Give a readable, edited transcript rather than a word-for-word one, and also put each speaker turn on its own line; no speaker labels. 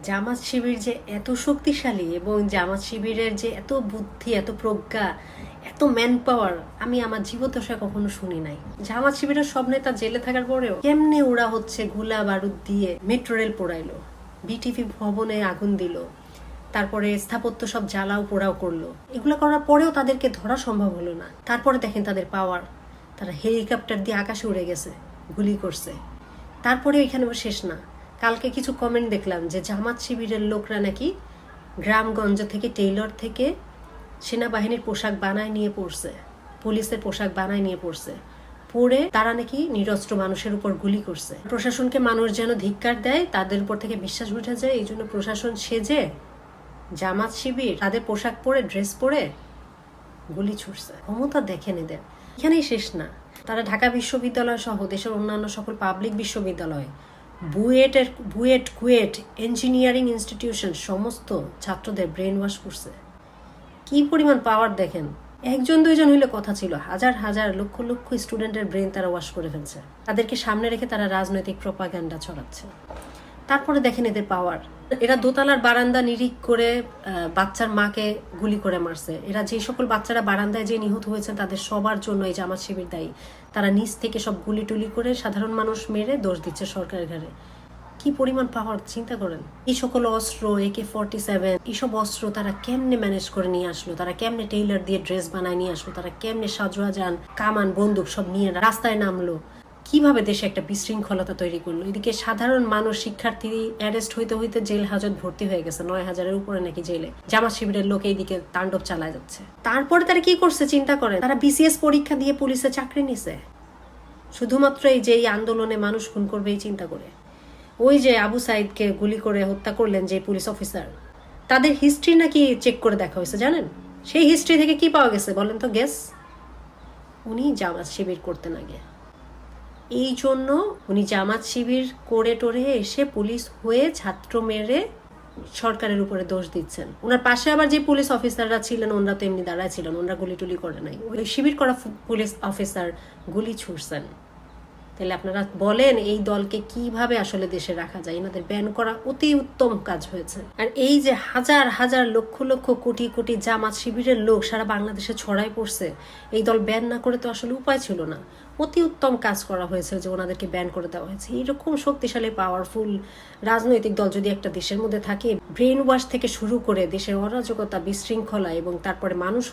জামাত শিবির যে এত শক্তিশালী এবং জামাত শিবিরের যে এত বুদ্ধি, এত প্রজ্ঞা, এত ম্যান পাওয়ার আমি আমার জীবদ্দশায় কখনো শুনি নাই। জামাত শিবিরের সব নেতা জেলে থাকার পরেও কেমনে ওরা গোলা বারুদ দিয়ে মেট্রো রেল পোড়াইলো, বিটিভি ভবনে আগুন দিল, তারপরে স্থাপত্য সব জ্বালাও পোড়াও করলো। এগুলো করার পরেও তাদেরকে ধরা সম্ভব হলো না। তারপরে দেখেন তাদের পাওয়ার, তারা হেলিকপ্টার দিয়ে আকাশে উড়ে গেছে, গুলি করছে। তারপরে এখানে শেষ না, কালকে কিছু কমেন্ট দেখলাম যে জামাত শিবিরের লোকরা নাকি গ্রামগঞ্জ থেকে, টেইলর থেকে সেনাবাহিনীর পোশাক বানায় নিয়ে পড়ছে, পুলিশের পোশাক বানায় নিয়ে পড়ছে, পরে তারা নাকি নিরস্ত্র মানুষের উপর গুলি করছে। প্রশাসনকে মানুষ যেন ধিক্কার দেয়, তাদের উপর থেকে বিশ্বাস উঠে যায়, এই জন্য প্রশাসন সেজে জামাত শিবির তাদের পোশাক পরে, ড্রেস পরে গুলি ছুটছে। ক্ষমতা দেখেন এদের। এখানেই শেষ না, তারা ঢাকা বিশ্ববিদ্যালয় সহ দেশের অন্যান্য সকল পাবলিক বিশ্ববিদ্যালয়, বুয়েট, কুয়েট, ইঞ্জিনিয়ারিং ইনস্টিটিউশন সমস্ত ছাত্রদের ব্রেন ওয়াশ করছে। কি পরিমাণ পাওয়ার দেখেন। একজন দুইজন হইলে কথা ছিল, হাজার হাজার লক্ষ লক্ষ স্টুডেন্টের ব্রেন তারা ওয়াশ করে ফেলছে। তাদেরকে সামনে রেখে তারা রাজনৈতিক প্রপাগান্ডা ছড়াচ্ছে। তারপরে দেখেন এদের পাওয়ার। এরা দোতলার বারান্দা নিরিখ করে বাচ্চার মাকে গুলি করে মারছে। এরা যে সকল বাচ্চারা বারান্দায় যে নিহত হয়েছে তাদের সবার জন্য এই জামাত শিবির দায়ী। তারা নিচ থেকে সব গুলি টুলি করে সাধারণ মানুষ মেরে দোষ দিচ্ছে সরকারের ঘাড়ে। কি পরিমাণ পাওয়ার চিন্তা করেন। এই সকল অস্ত্র, AK-47, এইসব অস্ত্র তারা কেমনে ম্যানেজ করে নিয়ে আসলো, তারা কেমনে টেইলার দিয়ে ড্রেস বানায় নিয়ে আসলো, তারা কেমনে সাজোয়াজান, কামান, বন্দুক সব নিয়ে রাস্তায় নামলো, কিভাবে দেশে একটা বিশৃঙ্খলতা তৈরি করলো। এদিকে সাধারণ মানুষ, শিক্ষার্থী অ্যারেস্ট হইতে হইতে জেল হাজত ভর্তি হয়ে গেছে, 9,000-এর উপরে নাকি জেলে। জামাত শিবিরের লোক এইদিকে তাণ্ডব চালায় যাচ্ছে। তারপরে তারা কি করছে চিন্তা করেন, তারা BCS পরীক্ষা দিয়ে পুলিশে চাকরি নিছে শুধুমাত্র এই যে এই আন্দোলনে মানুষ খুন করবে এই চিন্তা করে। ওই যে আবু সাইদকে গুলি করে হত্যা করলেন যে পুলিশ অফিসার, তাদের হিস্ট্রি নাকি চেক করে দেখা হয়েছে জানেন। সেই হিস্ট্রি থেকে কি পাওয়া গেছে বলেন তো, গেস? উনি জামাত শিবির করতেন আগে, এই জন্য উনি জামাত শিবির করে টোরে এসে পুলিশ হয়ে ছাত্র মেরে সরকারের উপরে দোষ দিচ্ছেন। ওনার পাশে আবার যে পুলিশ অফিসাররা ছিলেন ওনারা তো এমনি দাঁড়ায় ছিলেন, ওনারা গুলি টুলি করে নাই, ওই শিবির করা পুলিশ অফিসার গুলি ছুড়ছেন। তাহলে আপনারা বলেন এই দলকে কিভাবে আসলে দেশে রাখা যায়? এনাদের ব্যান করা অতি উত্তম কাজ হয়েছে। আর এই যে হাজার হাজার লক্ষ লক্ষ কোটি কোটি জামাত শিবিরের লোক সারা বাংলাদেশে ছড়াই পড়ছে, এই দল ব্যান না করে তো আসলে উপায় ছিল না। অতি উত্তম কাজ করা হয়েছে যে ওনাদেরকে ব্যান করে দেওয়া হয়েছে। এইরকম শক্তিশালী পাওয়ারফুল রাজনৈতিক দল যদি একটা দেশের মধ্যে থাকে, ব্রেন ওয়াশ থেকে শুরু করে দেশের অরাজকতা, বিশৃঙ্খলা এবং তারপরে মানুষ